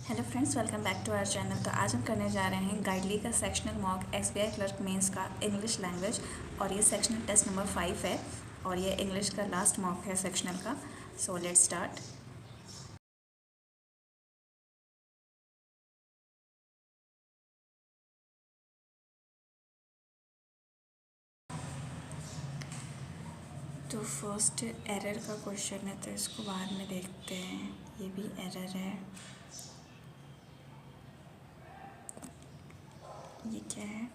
Hello friends, welcome back to our channel. तो आज हम करने जा रहे हैं गाइडली का sectional mock SBI clerk mains का इंग्लिश लैंग्वेज। और ये सेक्शनल टेस्ट नंबर 5 है और ये इंग्लिश का लास्ट मॉक है सेक्शनल का। So let's start. तो फर्स्ट एरर का क्वेश्चन है, तो इसको बाद में देखते हैं। ये भी एरर है। ये क्या है?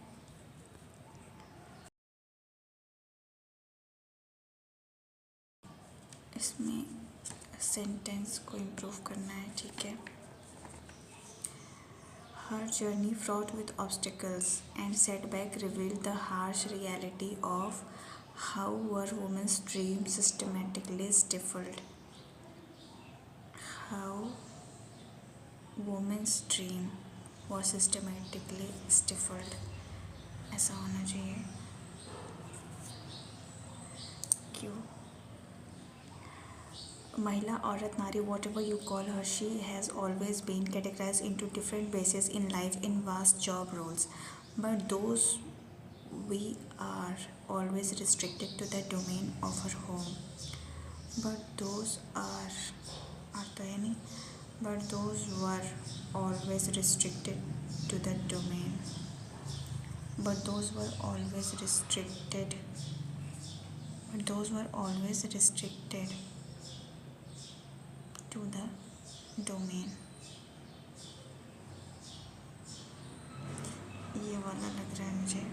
इसमें सेंटेंस को इम्प्रूव करना है, ठीक है। Her journey, fraught with obstacles and setback, revealed the harsh reality of how her woman's dream systematically stifled. How woman's dream was systematically stifled. ऐसा होना चाहिए। क्यों? Mahila, औरत, नारी, whatever you call her, she has always been categorized into different bases in life in vast job roles. But those we are always restricted to the domain of her home. But those तो है नहीं, but those were always restricted to the domain. But those were always restricted. But those were always restricted to the domain. ये वाला लग रहा है मुझे।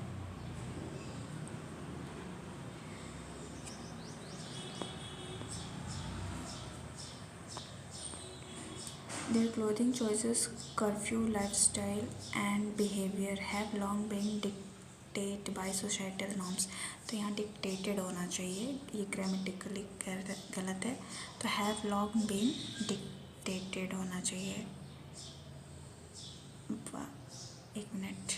Their clothing choices, curfew lifestyle and behavior have long been dictated by societal norms. तो यहाँ dictated होना चाहिए, ये grammatically गलत है। तो have long been dictated होना चाहिए। एक minute,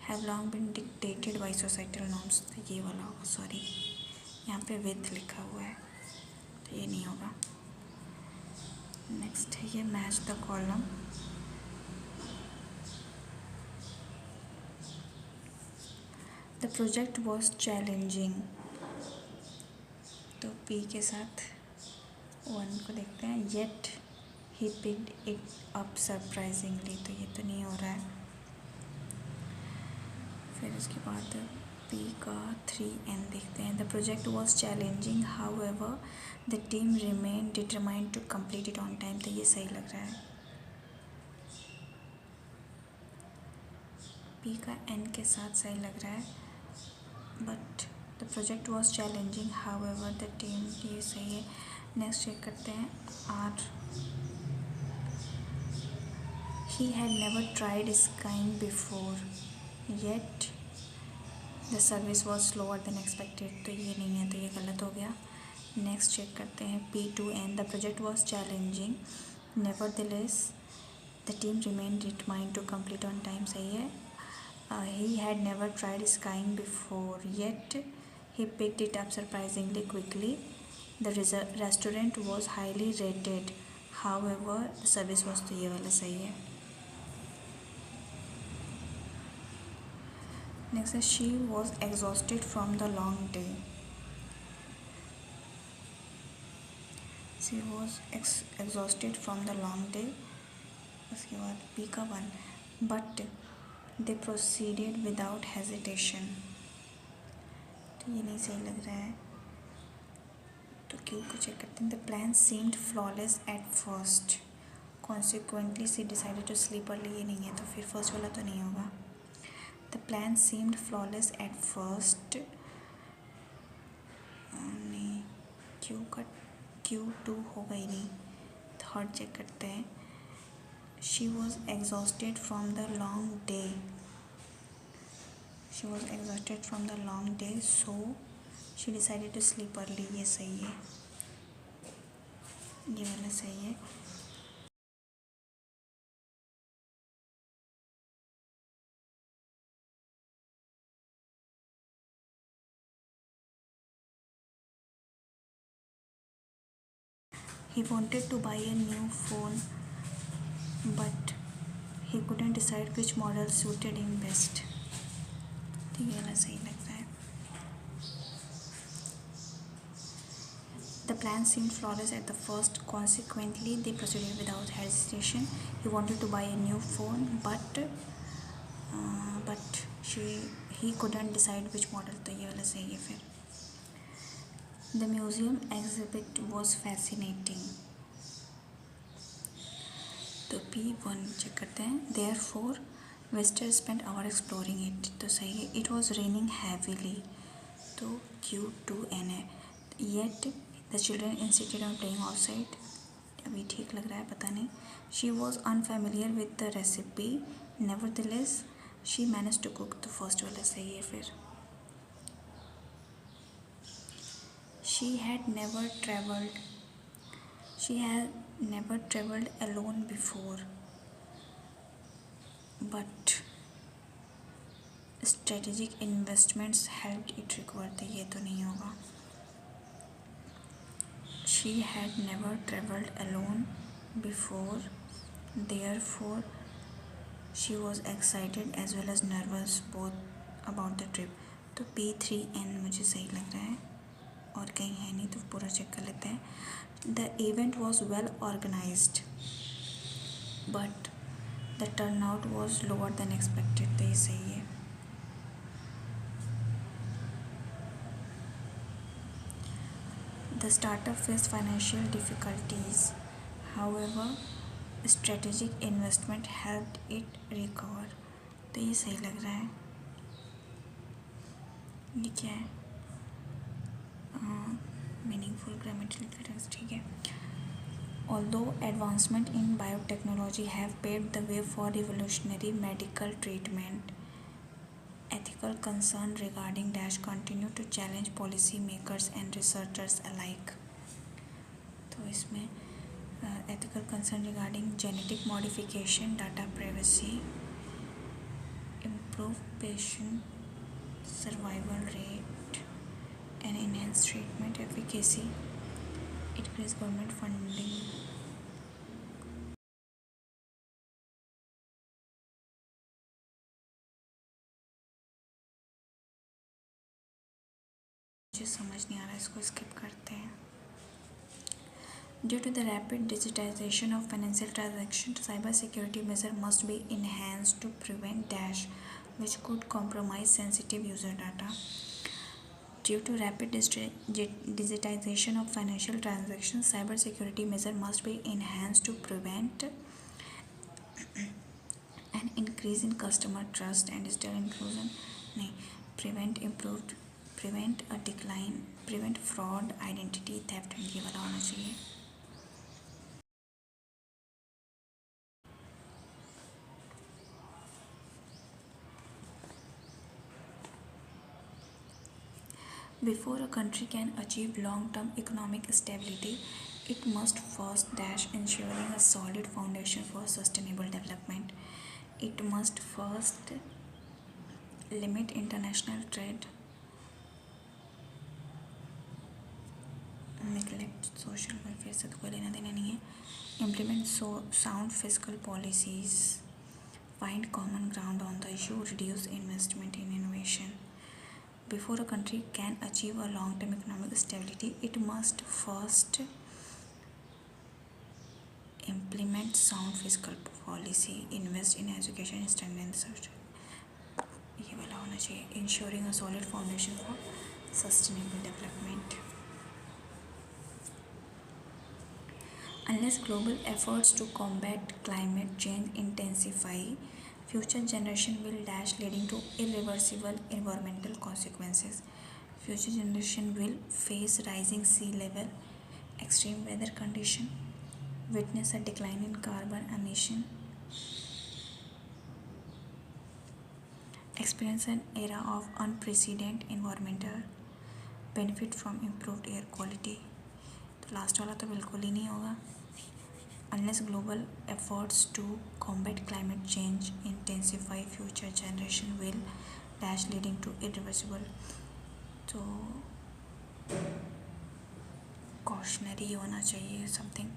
have long been dictated by societal norms, तो ये वाला होगा। सॉरी, यहाँ पे with लिखा हुआ है, तो ये नहीं होगा। नेक्स्ट है ये match the column. The project was challenging, तो पी के साथ 1 को देखते हैं। Yet he picked it up surprisingly, तो ये तो नहीं हो रहा है। फिर उसके बाद पी का 3N देखते हैं। The project was challenging, however the team remain determined to complete it on time, तो ये सही लग रहा है। पी का N के साथ सही लग रहा है। But the project was challenging, however the team, ये सही है। नेक्स्ट चेक करते हैं R. He had never tried skiing before, yet the service was slower than expected, तो ये नहीं है, तो ये गलत हो गया। नेक्स्ट चेक करते हैं P2N। The project was challenging, nevertheless the team remain determined to complete on time, सही है। He had never tried skiing before, yet he picked it up surprisingly quickly. The restaurant was highly rated, however the service was, तो ये वाला सही है। Next is she was exhausted from the long day. She was exhausted from the long day. उसके बाद P का 1, but they proceeded without hesitation, तो ये नहीं सही लग रहा है। तो क्यों को चेक करते हैं। The plan seemed flawless at first, consequently she decided to sleep early, ये नहीं है, तो फिर फर्स्ट वाला तो नहीं होगा। The plan seemed flawless at first, नहीं, Q2 होगा ही नहीं। थर्ड चेक करते हैं। She was exhausted from the long day, she was exhausted from the long day, so she decided to sleep early, ये सही है, ये वाला सही है। He wanted to buy a new phone, but decide which model suited him best. तो ये वाला सही लगता है. The plan seemed flawless at the first. Consequently, they proceeded without hesitation. He wanted to buy a new phone, but he couldn't decide which model. तो ये वाला सही है फिर. The museum exhibit was fascinating. तो P1 चेक करते हैं. Therefore, visitors spent hours exploring it. तो सही है. It was raining heavily. तो Q2N है. Yet the children insisted on playing outside. अभी ठीक लग रहा है, पता नहीं. She was unfamiliar with the recipe. Nevertheless, she managed to cook. तो फर्स्ट वाला सही है फिर. She had never traveled alone before, but strategic investments helped it recover. तो ये तो नहीं होगा. She had never traveled alone before, therefore she was excited as well as nervous both about the trip. तो P3N मुझे सही लग रहा है और कहीं है नहीं, तो पूरा चेक कर लेते हैं. The event was well organized, but the turnout was lower than expected. तो ये सही है. The startup faced financial difficulties. However, strategic investment helped it recover. तो ये सही लग रहा है. ये क्या है? Meaningful grammatical text. ठीक है. Although advancement in biotechnology have paved the way for revolutionary medical treatment, ethical concern regarding dash continue to challenge policy makers and researchers alike. तो इसमें ethical concern regarding genetic modification, data privacy, improve patient survival rate and enhance treatment efficacy, increase government funding. मुझे समझ नहीं आ रहा, इसको skip करते हैं. Due to the rapid digitization of financial transactions, cybersecurity measures must be enhanced to prevent dash which could compromise sensitive user data. Due to rapid digitization of financial transactions, cybersecurity measures must be enhanced to prevent an increase in customer trust and digital inclusion. नहीं, prevent a decline, prevent fraud, identity theft, ये वाला होना चाहिए. Before a country can achieve long-term economic stability, it must first dash ensuring a solid foundation for sustainable development. It must first limit international trade, neglect social welfare से तो कोई लेना देना नहीं है. Implement sound fiscal policies, find common ground on the issue, reduce investment in innovation. Before a country can achieve a long-term economic stability, it must first implement sound fiscal policy, invest in education, strengthen social. ये वाला होना चाहिए. Ensuring a solid foundation for sustainable development. Unless global efforts to combat climate change intensify, future generation will dash leading to irreversible environmental consequences. Future generation will face rising sea level, extreme weather condition, witness a decline in carbon emission, experience an era of unprecedented environmental benefit from improved air quality. तो last वाला तो बिल्कुल ही नहीं होगा. Unless global efforts to combat climate change intensify, future generation will dash leading to irreversible. तो cautionary होना चाहिए something.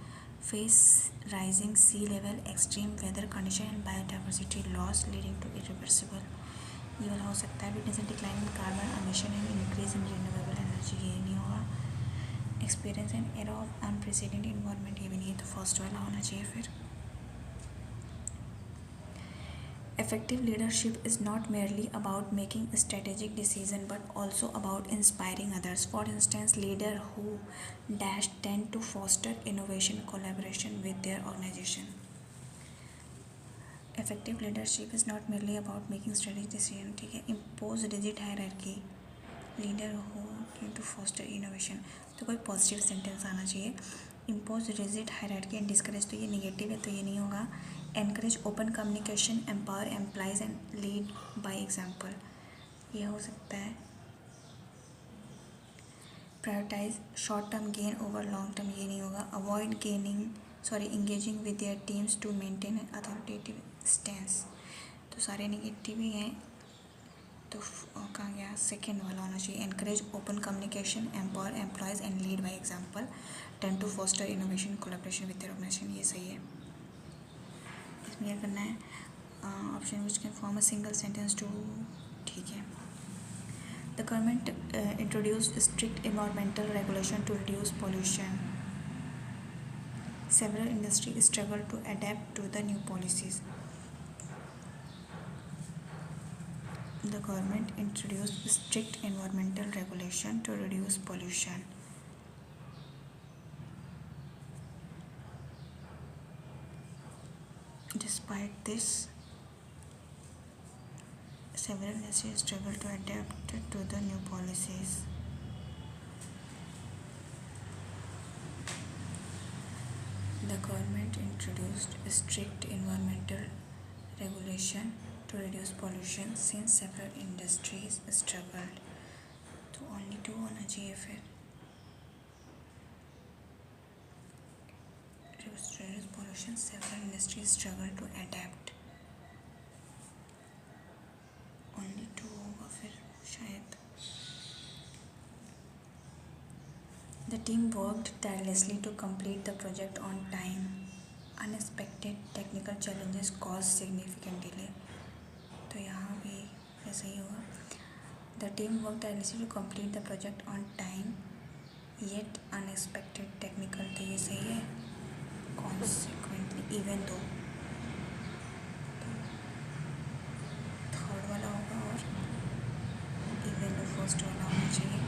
face rising sea level, extreme weather condition and biodiversity loss leading to irreversible। ये वाला हो सकता है। Witness decline in carbon emission and increase in renewable energy, ये नहीं होगा। Experience and era of unprecedented environment, ये भी नहीं है, तो फर्स्ट वाला होना चाहिए। फिर effective leadership is not merely about making a strategic decision but also about inspiring others। For instance, leaders who dash tend to foster innovation collaboration with their organization। effective leadership is not merely about making strategic decision, ठीक है। impose rigid hierarchy, leader who tend to foster innovation, तो कोई positive sentence आना चाहिए। impose rigid hierarchy and discourage, तो ये negative है, तो ये नहीं होगा। encourage open communication, empower employees and lead by example, ये हो सकता है। prioritize short term gain over long term, ये नहीं होगा। avoid engaging with their teams to maintain an authoritative stance, तो सारे निगेटिव ही हैं, तो कहाँ गया, सेकेंड वाला होना चाहिए। encourage open communication, empower employees and lead by example, tend to foster innovation collaboration with their organization, ये सही है। इसमें क्या करना है, option which can form a single sentence two, ठीक है। The government introduced strict environmental regulation to reduce pollution, several industry struggle to adapt to the new policies. The government introduced strict environmental regulation to reduce pollution, despite this several industries struggle to adapt to the new policies। The government introduced strict environmental regulation to reduce pollution since several industries struggled, तो only two होना चाहिए। फिर reduce pollution, several industries struggle to adapt, only two होगा फिर शायद। The team worked tirelessly to complete the project on time। Unexpected technical challenges caused significant delay, तो यहाँ भी ऐसा ही होगा। The team worked tirelessly to complete the project on time yet unexpected technical, तो ये सही है। Consequently, even though, थर्ड वाला होगा, और even though फर्स्ट वाला होना चाहिए।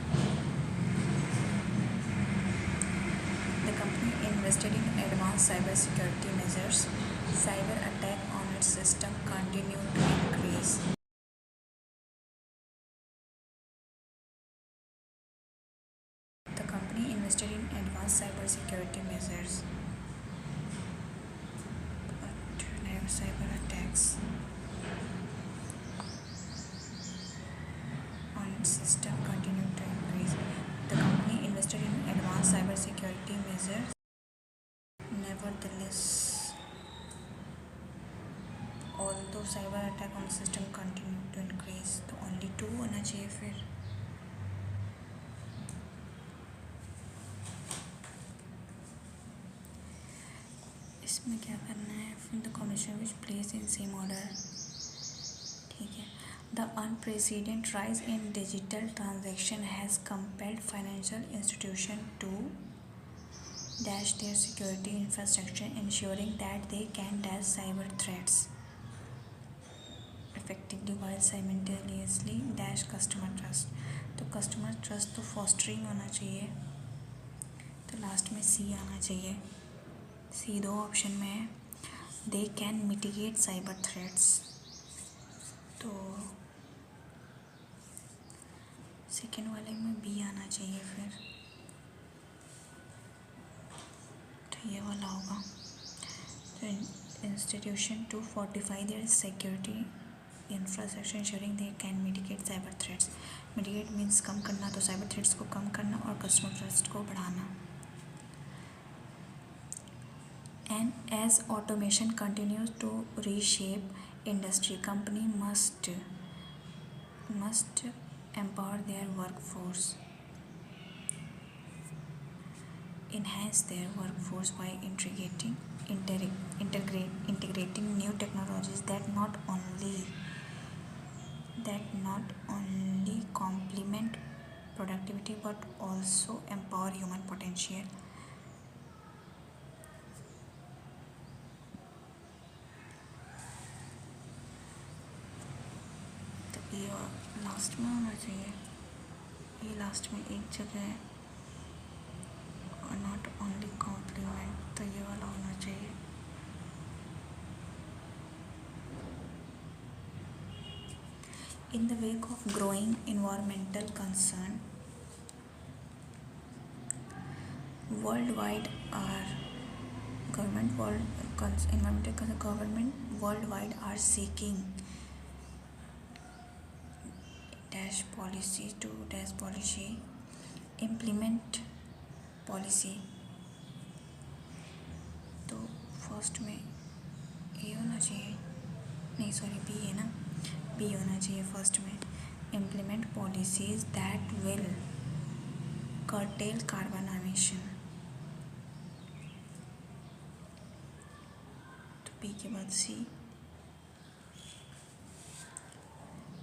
The company invested in advanced cyber security measures। Cyber attack on its system continued to increase। The company invested in advanced cyber security measures, but cyber attacks on its system continued to increase। The company invested in advanced cyber security measures, nevertheless, although cyber attack on the system continued to increase, तो only two होना चाहिए। फिर इसमें क्या करना है, फिर the combination which place in same order, ठीक है। The unprecedented rise in digital transaction has compelled financial institution to dash their security infrastructure, ensuring that they can dash cyber threats effectively while simultaneously dash customer trust। तो customer trust तो fostering होना चाहिए, तो last में सी आना चाहिए। सी दो option में है। दे कैन मिटिगेट साइबर थ्रेट्स, तो सेकेंड वाले में बी आना चाहिए। फिर तो ये वाला होगा। तो institution to fortify their security infrastructure insuring they can mitigate cyber threats. Mitigate means कम करना, तो साइबर थ्रेट्स को कम करना और कस्टमर ट्रस्ट को बढ़ाना। And as automation continues to reshape industry, company must empower their workforce। enhance their workforce by integrating new technologies that not only complement productivity but also empower human potential. तो ये last में होना चाहिए, ये last में एक जगह है, और नॉट ओनली कॉम्प्लीमेंट, तो ये वाला होना चाहिए. In the wake of growing environmental concern worldwide, government worldwide are seeking policy implement policy. तो फर्स्ट में ए होना चाहिए, नहीं सॉरी बी है ना, बी होना चाहिए फर्स्ट में. Implement policies that will curtail carbon emission. तो बी के बाद सी.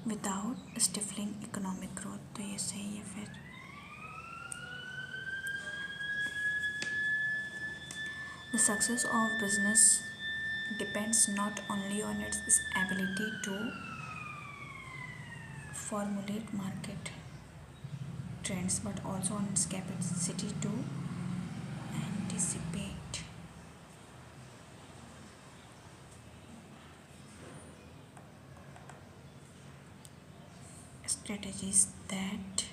विदाउट स्टिफलिंग इकोनॉमिक ग्रोथ, तो ये सही है. फिर the success of business depends not only on its ability to formulate market trends but also on its capacity to anticipate strategies that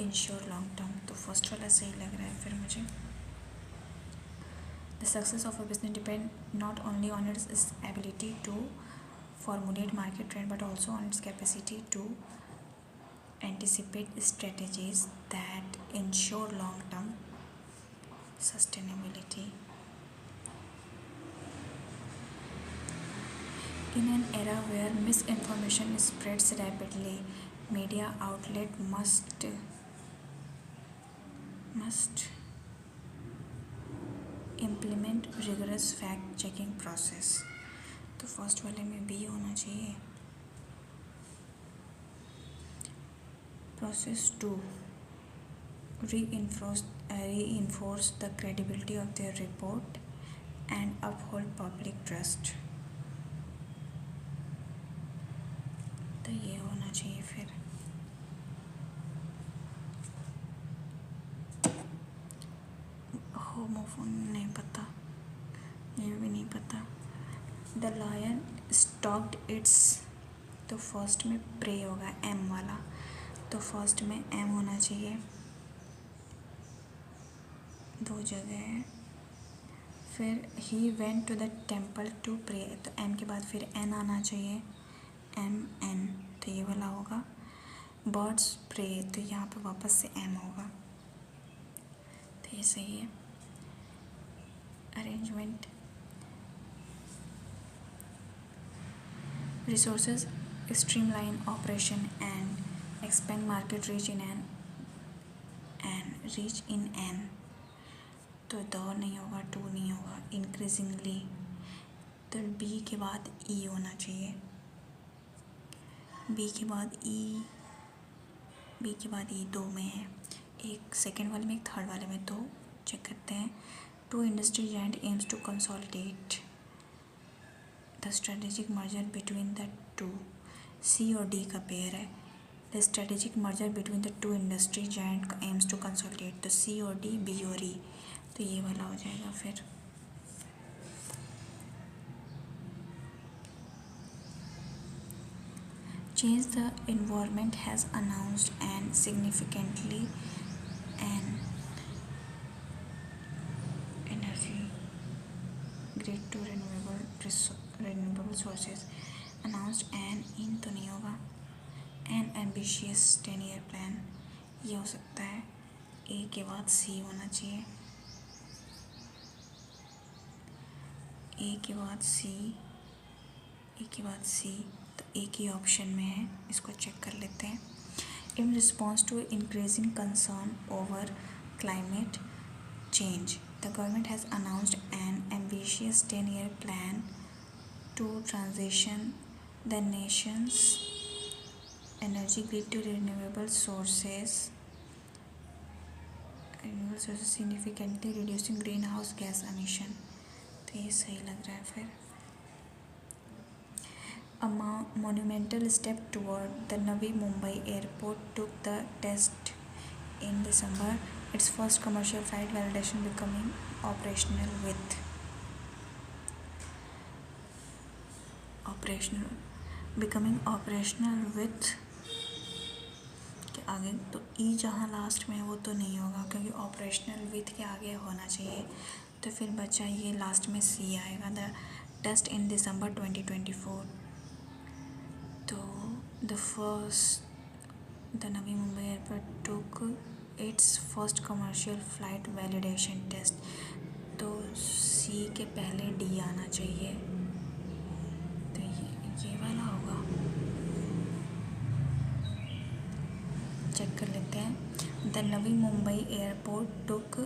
ensure long term. तो first वाला सही लग रहा है फिर मुझे. The success of a business depends not only on its ability to formulate market trend but also on its capacity to anticipate strategies that ensure long-term sustainability. In an era where misinformation spreads rapidly, media outlet must implement rigorous fact-checking process. तो first वाले में B होना चाहिए. Process 2 reinforce the credibility of their report and uphold public trust. तो ये होना चाहिए. फिर होमोफोन नहीं पता, ये भी नहीं पता. द लायन स्टॉक्ड इट्स, तो फर्स्ट में प्रे होगा एम वाला, तो फर्स्ट में एम होना चाहिए. दो जगह है. फिर he went to the temple to pray, तो एम के बाद फिर एन आना चाहिए, एम एन, तो ये वाला होगा. बर्ड्स प्रे, तो यहाँ पे वापस से एम होगा, तो ये सही है. Arrangement resources streamline operation and expand market reach in an तो द नहीं होगा, टू नहीं होगा. इंक्रीजिंगली, तो बी के बाद ई होना चाहिए. बी के बाद ई दो में है, एक सेकंड वाले में एक थर्ड वाले में. तो चेक करते हैं. Two industry giant aims to consolidate the strategic merger between the two. C और डी का पेयर है. The strategic merger between the two industry giant aims to consolidate, तो सी और डी, बी और ई, तो ये वाला हो जाएगा. फिर change the environment has announced and significantly an energy grid to renewable sources. announced an in तो नहीं होगा. an ambitious 10-year plan, ये हो सकता है. ए के बाद सी होना चाहिए. ए के बाद सी, तो एक ही ऑप्शन में है, इसको चेक कर लेते हैं. In response to increasing concern over climate change. The government has announced an ambitious 10-year plan to transition the nation's energy grid to renewable sources, significantly reducing greenhouse gas emission. तो ये सही लग रहा है फिर. A monumental step toward the Navi Mumbai airport took the test in December, its first commercial flight validation becoming operational with के आगे. तो ई जहाँ लास्ट में है वो तो नहीं होगा क्योंकि ऑपरेशनल विथ के आगे होना चाहिए. तो फिर बचा ये लास्ट में सी आएगा. The test in December 2024. तो the Navi Mumbai airport took its first commercial flight validation test. तो सी के पहले डी आना चाहिए. तो ये वाला होगा. चेक कर लेते हैं. The Navi Mumbai airport took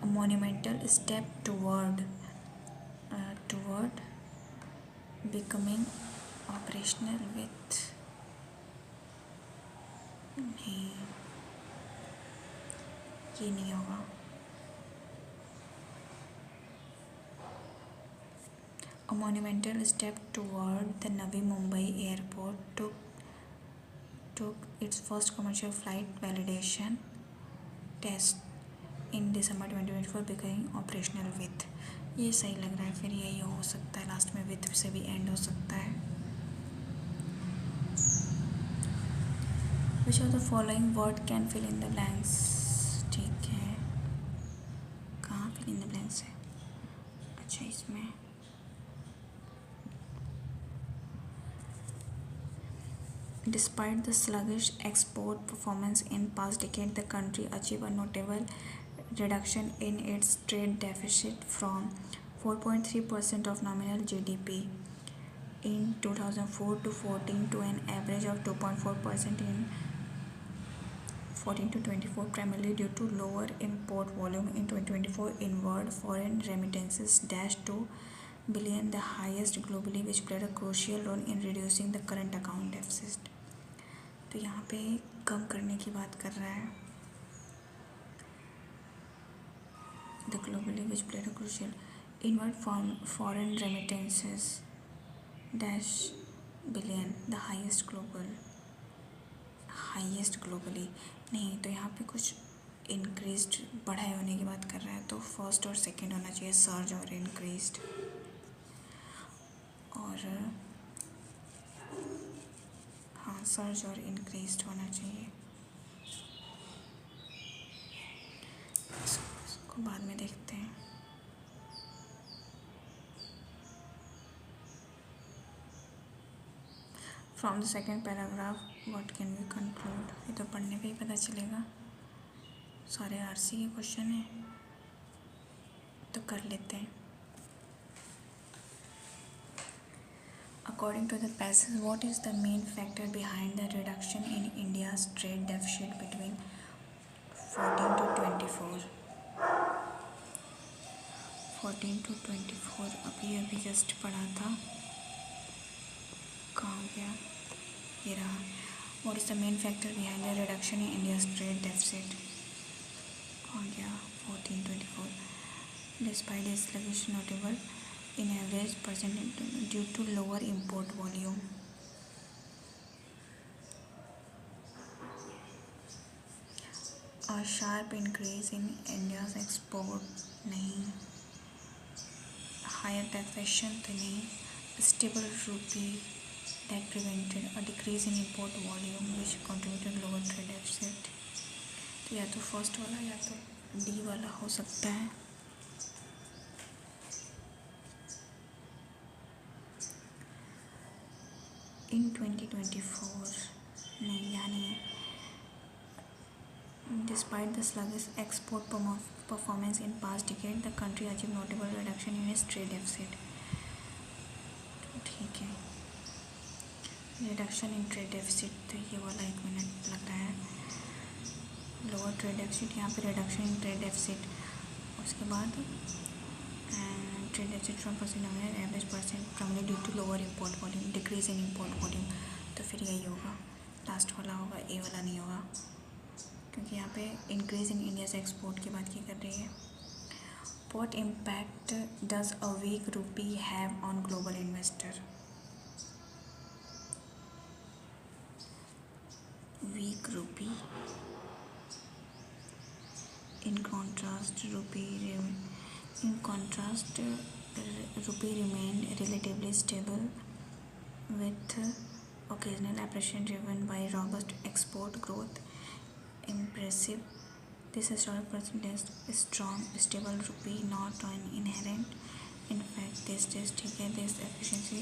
a monumental step toward becoming operational with. नहीं, ये नहीं होगा. A monumental step toward the Navi Mumbai airport took its first commercial flight validation test in December 2024 becoming operational with. ये सही लग रहा है. फिर यही हो सकता है. लास्ट में विथ से भी एंड हो सकता है. Which of the following word can fill in the blanks? ठीक है. कहाँ fill in the blanks है? अच्छा, इसमें Despite the sluggish export performance in past decade, the country achieved a notable reduction in its trade deficit from 4.3% of nominal GDP in 2004 to 14 to an average of 2.4% in 14 to 24, primarily due to lower import volume in 2024. Inward foreign remittances dashed to billion, the highest globally, which played a crucial role in reducing the current account deficit. तो यहाँ पे कम करने की बात कर रहा है. The globally, which played a crucial. Inward foreign remittances dash billion, the highest globally. नहीं, तो यहाँ पे कुछ इंक्रीज्ड बढ़ाए होने की बात कर रहा है. तो फर्स्ट और सेकंड होना चाहिए, सर्ज और इंक्रीज्ड. और हाँ, सर्ज और इंक्रीज्ड होना चाहिए. इसको बाद में देखते हैं. From the second paragraph what can we conclude. ये तो पढ़ने पे ही पता चलेगा. सारे आरसी के क्वेश्चन हैं तो कर लेते हैं. According to the passage, what is the main factor behind the reduction in India's trade deficit between 14 to 24? 14 to 24 अभी जस्ट पढ़ा था. कहाँ गया? ये रहा. What is the main factor behind the reduction in India's trade deficit? कहाँ गया? 14-24. Despite its sluggish notable in average percent due to lower import volume. A sharp increase in India's export नहीं. Higher taxation तो नहीं. Stable rupee that prevented a decrease in import volume which contributed lower trade deficit. तो या तो first वाला या तो D वाला हो सकता है. In 2024 नहीं, यानी despite the sluggish export performance in past decade, the country achieved notable reduction in its trade deficit. ठीक है. रिडक्शन इन ट्रेड डेफिसिट, तो ये वाला 1 मिनट लग रहा है. लोअर ट्रेड डेफिसिट, यहाँ पे रिडक्शन इन ट्रेड डेफिसिट उसके बाद trade deficit from percent average percent primary due to lower import volume, decrease in import volume. तो फिर यही होगा, लास्ट वाला होगा, ए वाला नहीं होगा, क्योंकि यहाँ पे इंक्रीज इन इंडियाज एक्सपोर्ट की बात की कर रही है। What impact does a weak rupee have on global investor? Weak rupee. In contrast, rupee remained relatively stable with occasional appreciation driven by robust export growth. Impressive. This historic percentage is strong, stable rupee, not an inherent. In fact, this efficiency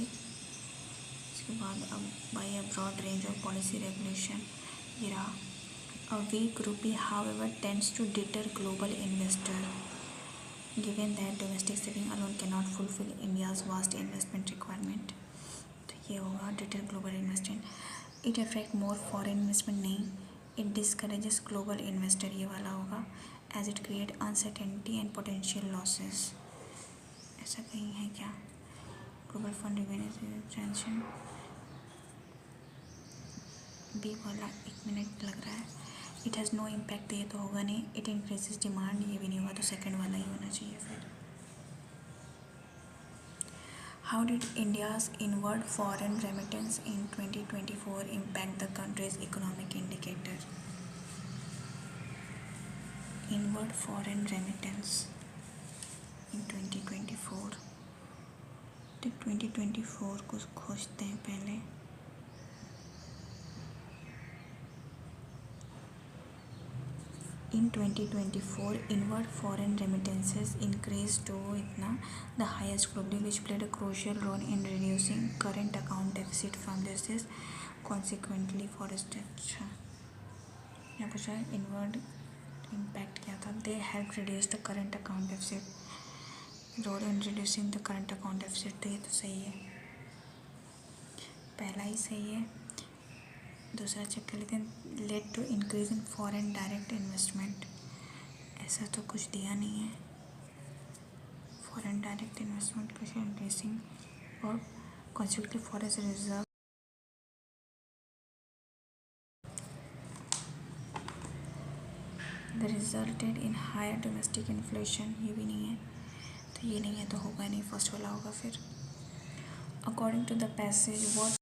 इसके बाद अब by a broad range of policy regulation. ये रहा. A weak rupee, however, tends to deter global investor, given that domestic saving alone cannot fulfill India's vast investment requirement. तो ये होगा deter global investment. It affect more foreign investment नहीं. It discourages global investor, ये वाला होगा, as it create uncertainty and potential losses. ऐसा कहीं है क्या? Global fund revenue transaction. B वाला 1 मिनट लग रहा है. It has no impact, ये तो होगा नहीं. It increases demand, ये भी नहीं होगा, तो सेकंड वाला ही होना चाहिए फिर. How did India's inward foreign remittance in 2024 impact the country's economic indicator? Inward foreign remittance in 2024. तो 2024 को खोजते हैं पहले. In 2024, inward foreign remittances increased to इतना the highest globally, which played a crucial role in reducing current account deficit from this is consequently for structure. यहाँ पूछा है inward impact क्या था? They helped reduce the current account deficit. Role in reducing the current account deficit, तो ये तो सही है, पहला ही सही है. दूसरा चेक कर लेते हैं. Led to increase in foreign direct investment, ऐसा तो कुछ दिया नहीं है. फॉरेन डायरेक्ट इन्वेस्टमेंट कैसे इंक्रीजिंग और consequently foreign reserve the resulted in higher domestic inflation, ये भी नहीं है, तो ये नहीं है तो होगा नहीं, फर्स्ट वाला होगा. फिर according to the passage what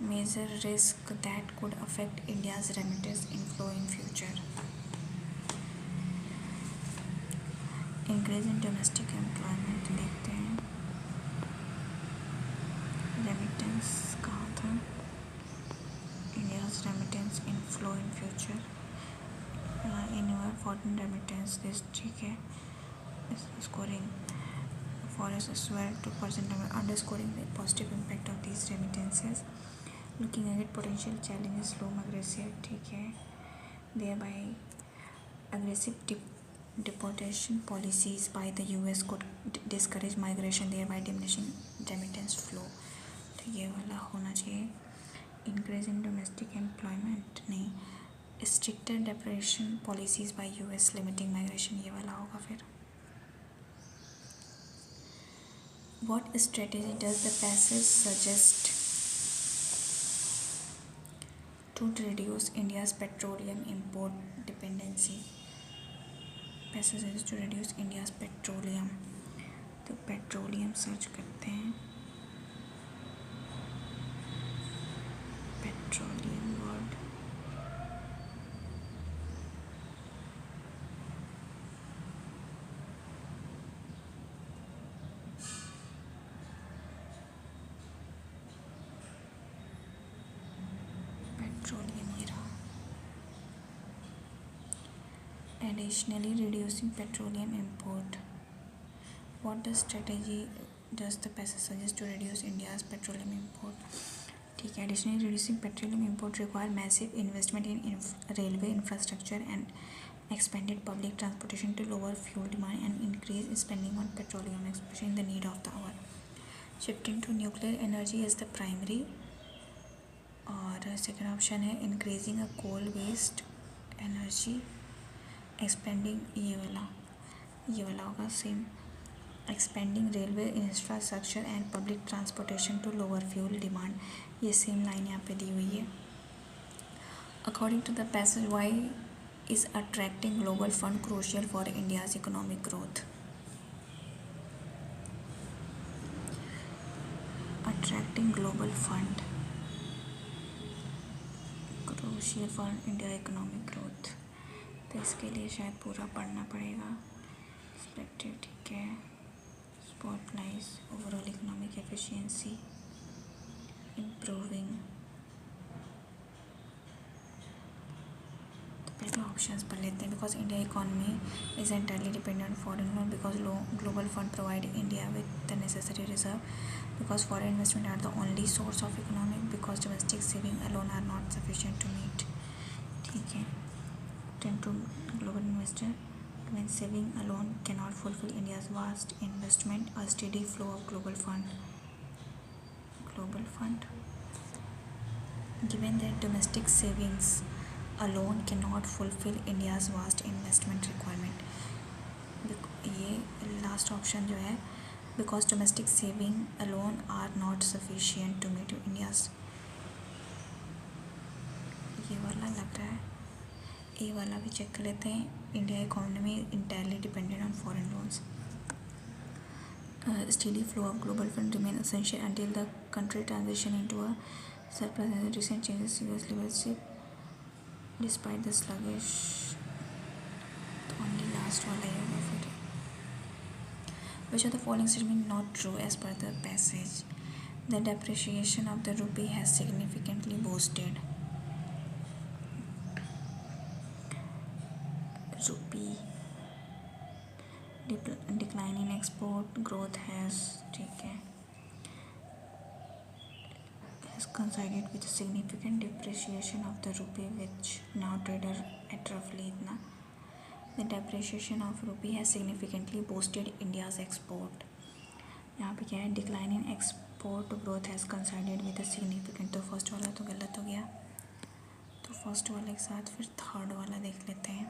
major risk that could affect India's remittance inflow in future? Increase in domestic employment देखते हैं. Remittance कहाँ था? India's remittance inflow in future. Inward foreign remittance this ठीक है. Scoring forex as well 2% underscoring the positive impact of these remittances. Looking at potential challenges, slow aggressive ठीक है. Thereby aggressive deportation policies by the US could discourage migration, thereby diminishing remittance flow. तो ये वाला होना चाहिए. Increase in domestic employment नहीं. Stricter deportation policies by US limiting migration, ये वाला होगा. फिर what strategy does the passage suggest to reduce India's petroleum import dependency? Passage is to reduce India's petroleum. तो पेट्रोलियम सर्च करते हैं. Petroleum word petroleum ये रहा. Additionally, reducing petroleum import. What the strategy does the passage suggest to reduce India's petroleum import? ठीक है. Additionally, reducing petroleum import require massive investment in railway infrastructure and expanded public transportation to lower fuel demand and increase spending on petroleum, especially in the need of the hour. Shifting to nuclear energy is the primary. और second option है increasing a coal based energy expanding, ये वाला होगा same. Expanding railway infrastructure and public transportation to lower fuel demand, ये same line यहाँ पे दी हुई है। According to the passage, why is attracting global fund crucial for India's economic growth. Attracting global fund crucial for India economic growth, तो इसके लिए शायद पूरा पढ़ना पड़ेगा। एक्सपेक्टेड, ठीक है। स्पॉटलाइज ओवरऑल इकोनॉमिक एफिशिएंसी, इम्प्रूविंग। तो पहले ऑप्शंस पढ़ लेते हैं। Because India economy is entirely dependent foreign loan, because global fund provide India with the necessary reserve, because foreign investment are the only source of economic, because domestic saving alone are not sufficient to meet, ठीक है। Turn to global investor, when saving alone cannot fulfill India's vast investment, a steady flow of global fund, given that domestic savings alone cannot fulfill India's vast investment requirement, ये last option जो है, because domestic saving alone are not sufficient to meet India's, ये वाला लग रहा है। ए वाला भी चेक कर लेते हैं। India economy entirely dependent on foreign loans. Steady flow of global fund remain essential until the country transition into a surplus, and recent changes in US leadership despite the sluggish, तो only last वाला ही होगा फिर। Which of the following statement not true as per the passage? The depreciation of the rupee has significantly boosted rupee. Decline in export growth has, ठीक है, has coincided with a significant depreciation of the rupee, which now traded at roughly इतना। The depreciation of rupee has significantly boosted India's export. यहाँ पे क्या है, decline in export growth has considered with a significant, तो first वाला तो गलत हो गया। तो फर्स्ट वाले के साथ फिर थर्ड वाला देख लेते हैं।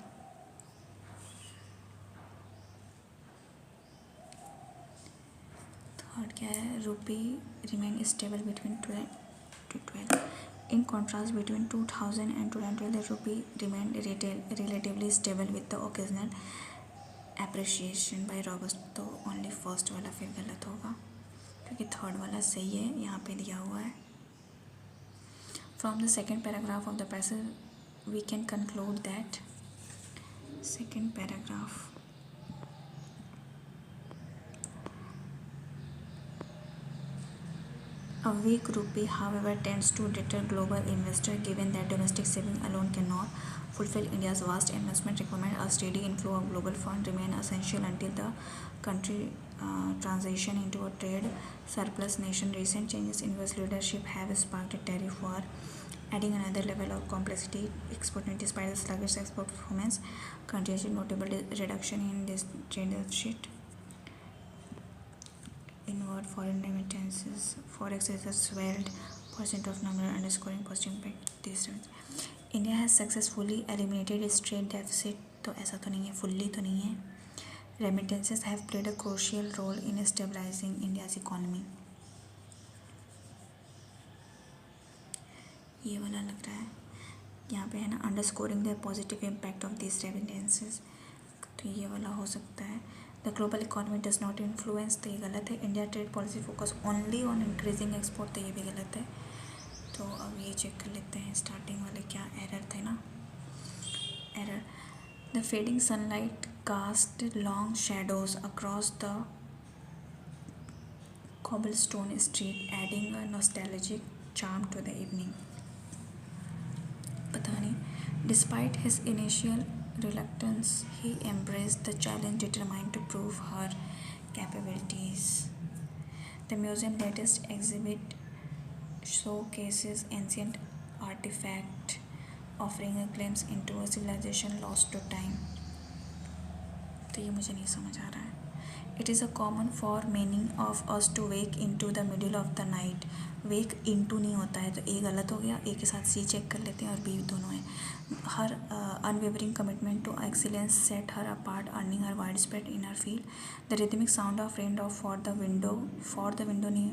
थर्ड क्या है, रूपी remain stable between 12 to 12। In contrast, between 2000 and 2012, the rupee remained relatively stable with the occasional appreciation by robust, तो only फर्स्ट वाला फिर गलत होगा क्योंकि थर्ड वाला सही है, यहाँ पे दिया हुआ है। From the second paragraph of the passage, we can conclude that second paragraph, a weak rupee, however, tends to deter global investors, given that domestic saving alone cannot fulfill India's vast investment requirement. A steady inflow of global funds remain essential until the country transition into a trade surplus nation. Recent changes in US leadership have sparked a tariff war, adding another level of complexity. Exporting, despite the sluggish export performance, continues notable reduction in this trade deficit. Inward foreign remittances, forex reserves swelled % of number, underscoring positive impact. This India has successfully eliminated its trade deficit, तो ऐसा तो नहीं है, fully तो नहीं है। Remittances have played a crucial role in stabilizing India's economy. ये वाला लग रहा है, यहाँ पे है ना, underscoring the positive impact of these remittances, तो ये वाला हो सकता है। The global economy does not influence, तो ये गलत है। India trade policy focus only on increasing export, तो ये भी गलत है। तो अब ये चेक कर लेते हैं स्टार्टिंग वाले क्या एरर थे ना। Error, the fading sunlight cast long shadows across the cobblestone street, adding a nostalgic charm to the evening. पता नहीं, despite his initial reluctance, he embraced the challenge, determined to prove her capabilities. The museum latest exhibit showcases ancient artifact, offering a glimpse into a civilization lost to time. तो ये मुझे नहीं समझ आ रहा है। It is a common for many of us to wake into the middle of the night. Wake into नहीं होता है, तो ए गलत हो गया। ए के साथ सी चेक कर लेते हैं और बी दोनों है। her unwavering commitment to excellence set her apart, earning her widespread in her field. The rhythmic sound of raindrop for the window नहीं,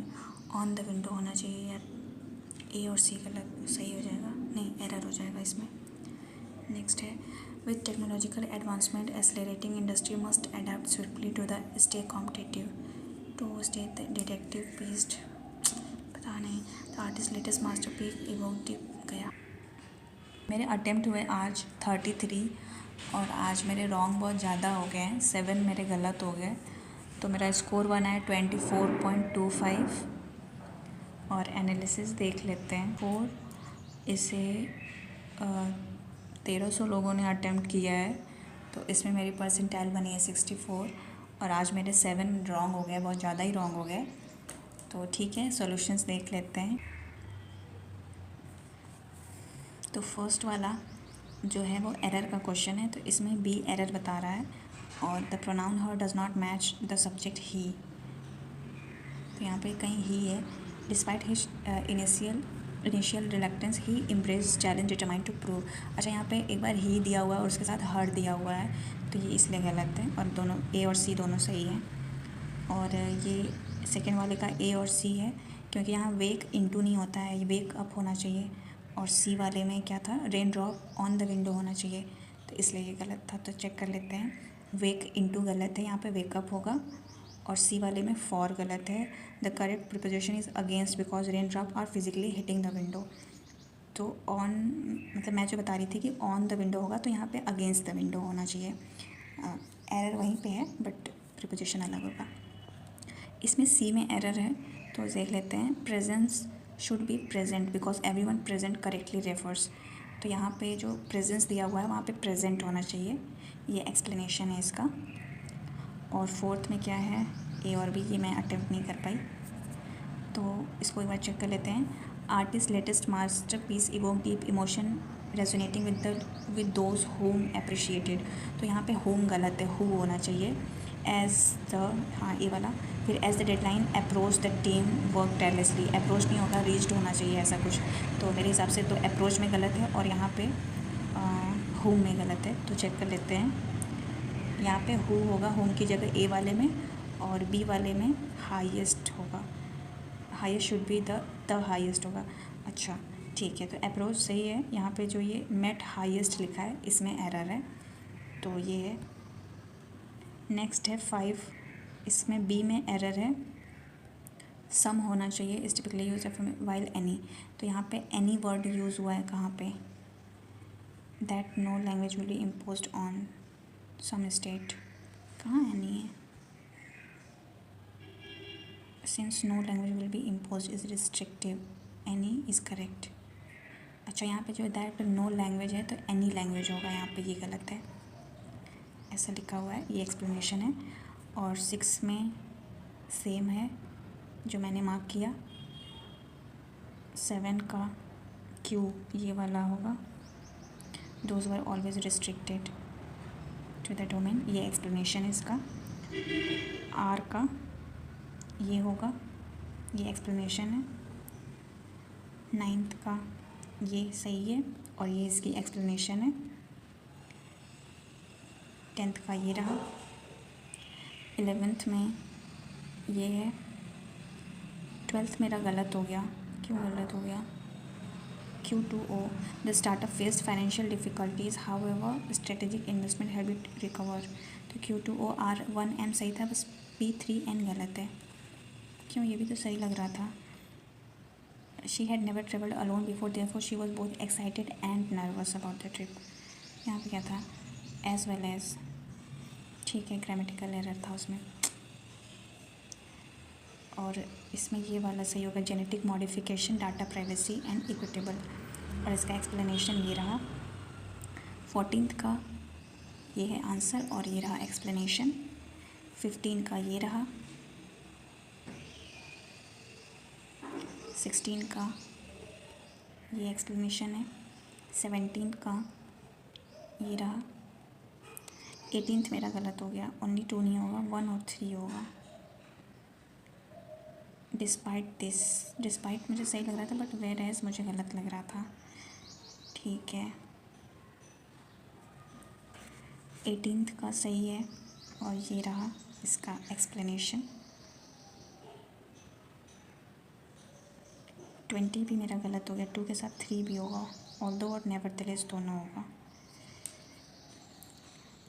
on the window होना चाहिए यार, ए और सी गलत, सही हो जाएगा, नहीं एरर हो जाएगा इसमें। नेक्स्ट है, with technological advancement accelerating, industry must adapt swiftly to the stay competitive, to stay detective beast, पता नहीं, the artist's latest masterpiece evoked गया। मेरे अटेम्प्ट हुए आज 33 और आज मेरे रॉन्ग बहुत ज़्यादा हो गए हैं, 7 मेरे गलत हो गए, तो मेरा स्कोर बना है 24.25। और एनालिसिस देख लेते हैं। 4 इसे 1300 लोगों ने अटेम्प्ट किया है, तो इसमें मेरी परसेंटाइल बनी है 64 और आज मेरे 7 रॉन्ग हो गए, बहुत ज़्यादा ही रॉन्ग हो गए। तो ठीक है, सॉल्यूशंस देख लेते हैं। तो फर्स्ट वाला जो है वो एरर का क्वेश्चन है, तो इसमें बी एरर बता रहा है और the pronoun her does not match the subject he, तो यहाँ पे कहीं ही है। Despite his initial reluctance he embrace challenge determined to prove. अच्छा, यहाँ पे एक बार ही दिया हुआ है और उसके साथ हर दिया हुआ है, तो ये इसलिए गलत है और दोनों ए और सी दोनों सही हैं। और ये सेकेंड वाले का ए और सी है, क्योंकि यहाँ वेक इनटू नहीं होता है, ये वेक अप होना चाहिए, और सी वाले में क्या था, rain drop on the window होना चाहिए, तो इसलिए ये गलत था। तो चेक कर लेते हैं। वेक इनटू गलत है, यहाँ पे वेकअप होगा, और सी वाले में फॉर गलत है। The correct preposition is against because rain drop are physically hitting the window. तो ऑन, मतलब मैं जो बता रही थी कि ऑन द विंडो होगा, तो यहाँ पे अगेंस्ट द विंडो होना चाहिए। एरर वहीं पे है बट प्रिपोजिशन अलग होगा। इसमें सी में एरर है, तो देख लेते हैं। Presence should be present because everyone present correctly refers, तो यहाँ पे जो प्रेजेंस दिया हुआ है वहाँ पे प्रेजेंट होना चाहिए, ये एक्सप्लेनेशन है इसका। और फोर्थ में क्या है, ए और बी, ये मैं अटेम्प्ट नहीं कर पाई, तो इसको एक बार चेक कर लेते हैं। Artist latest masterpiece evoke deep emotion resonating with those home appreciated, तो यहाँ पे होम गलत है, हु होना चाहिए। एज द, हाँ ये वाला। फिर as the deadline approach the team work tirelessly, approach नहीं होगा, रीच्ड होना चाहिए ऐसा कुछ, तो मेरे हिसाब से तो अप्रोच में गलत है और यहाँ पे होम में गलत है, तो चेक कर लेते हैं। यहाँ पे हु होगा होम की जगह ए वाले में, और बी वाले में हाईएस्ट होगा, highest should be the highest होगा। अच्छा ठीक है, तो अप्रोच सही है। यहाँ पे जो ये मेट हाईएस्ट लिखा है इसमें एरर है, तो ये है। नेक्स्ट है 5, इसमें बी में एरर है, सम होना चाहिए, इस टिपिकली यूज वाइल एनी, तो यहाँ पे एनी वर्ड यूज़ हुआ है कहाँ पे, that no language will be imposed on some state, कहाँ एनी है, since no language will be imposed is restrictive, any is correct. अच्छा, यहाँ पे जो दैट नो लैंग्वेज है तो एनी लैंग्वेज होगा, यहाँ पे ये गलत है, ऐसा लिखा हुआ है, ये एक्सप्लेनेशन है। और 6 में सेम है जो मैंने मार्क किया। 7 का क्यू ये वाला होगा, those were always restricted to the domain, ये एक्सप्लेनेशन है इसका। आर का ये होगा, ये एक्सप्लेनेशन है। 9th का ये सही है और ये इसकी एक्सप्लेनेशन है। 10th का ये रहा। 11th में ये है। 12th मेरा गलत हो गया, क्यों गलत हो गया, Q2O the startup faced financial difficulties however strategic investment have been recover, तो Q2O R1M सही था, बस P3N गलत है। क्यों, ये भी तो सही लग रहा था। She had never traveled alone before, therefore she was both excited and nervous about the trip, यहाँ पे क्या था, as well as, ठीक है, ग्रामेटिकल एरर था उसमें। और इसमें ये वाला सही होगा, genetic modification, data privacy and equitable, और इसका एक्सप्लेनेशन ये रहा। 14th का ये है आंसर और ये रहा एक्सप्लेनेशन। 15 का ये रहा। 16 का ये एक्सप्लेनेशन है। 17 का ये रहा। 18th मेरा गलत हो गया, ओनली 2 नहीं होगा, 1 और 3 होगा। डिस्पाइट दिस, डिस्पाइट मुझे सही लग रहा था बट वेयर एज मुझे गलत लग रहा था। ठीक है, 18th का सही है और ये रहा इसका एक्सप्लेनेशन। 20 भी मेरा गलत हो गया, 2 के साथ 3 भी होगा, ऑल्दो और नेवरदलेस दोनों होगा।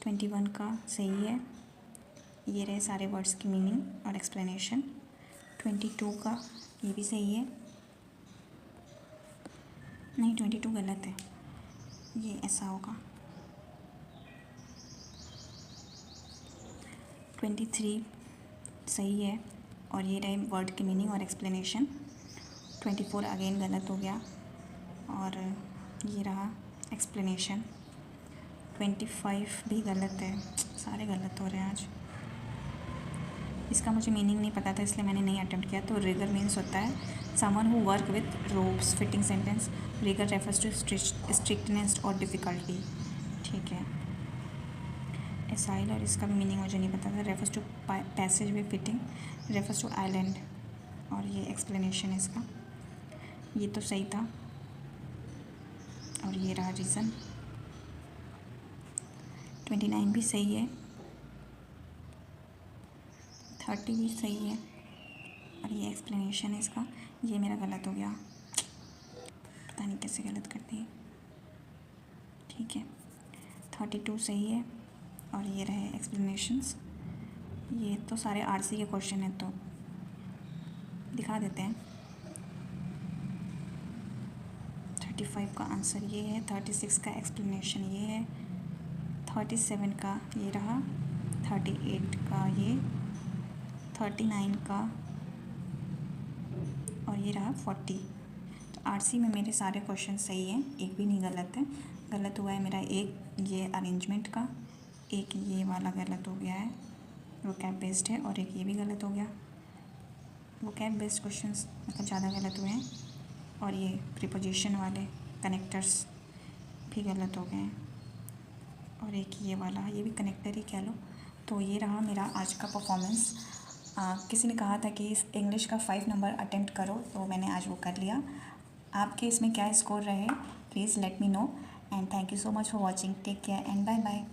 21 का सही है, ये रहे सारे वर्ड्स की मीनिंग और एक्सप्लेनेशन। 22 का ये भी सही है, नहीं 22 गलत है, ये ऐसा होगा। 23 सही है और ये रहे वर्ड की मीनिंग और एक्सप्लेनेशन। 24 अगेन गलत हो गया और ये रहा एक्सप्लेनेशन। 25 भी गलत है, सारे गलत हो रहे हैं आज। इसका मुझे मीनिंग नहीं पता था इसलिए मैंने नहीं अटेम्प्ट किया। तो रिगर मीन्स होता है someone who work with ropes. Fitting sentence, rigger refers to strictness और डिफ़िकल्टी। ठीक है। एसाइल और इसका भी मीनिंग मुझे नहीं पता था। Refers to passage with fitting, refers to island. और ये एक्सप्लेनेशन है इसका, ये तो सही था और ये रहा रीज़न। 29 भी सही है, 30 भी सही है और ये एक्सप्लेनेशन है इसका। ये मेरा गलत हो गया, पता नहीं कैसे गलत करती है। ठीक है, 32 सही है और ये रहे एक्सप्लेनेशंस। ये तो सारे आरसी के क्वेश्चन हैं तो दिखा देते हैं। 35 का आंसर ये है, 36 का एक्सप्लेनेशन ये है, 37 का ये रहा, 38 का ये, 39 का और ये रहा 40। तो आरसी में मेरे सारे क्वेश्चन सही हैं, एक भी नहीं गलत है। गलत हुआ है मेरा एक ये अरेंजमेंट का, एक ये वाला गलत हो गया है, वोकैब बेस्ड है, और एक ये भी गलत हो गया। वोकैब बेस्ड क्वेश्चंस मतलब ज़्यादा गलत हुए हैं और ये प्रीपोजिशन वाले कनेक्टर्स भी गलत हो गए हैं और एक ये वाला, ये भी कनेक्टर ही कह लो। तो ये रहा मेरा आज का परफॉर्मेंस। किसी ने कहा था कि इस इंग्लिश का 5 नंबर अटेम्प्ट करो, तो मैंने आज वो कर लिया। आपके इसमें क्या स्कोर रहे please let me know, and thank you so much for watching. Take care and bye bye.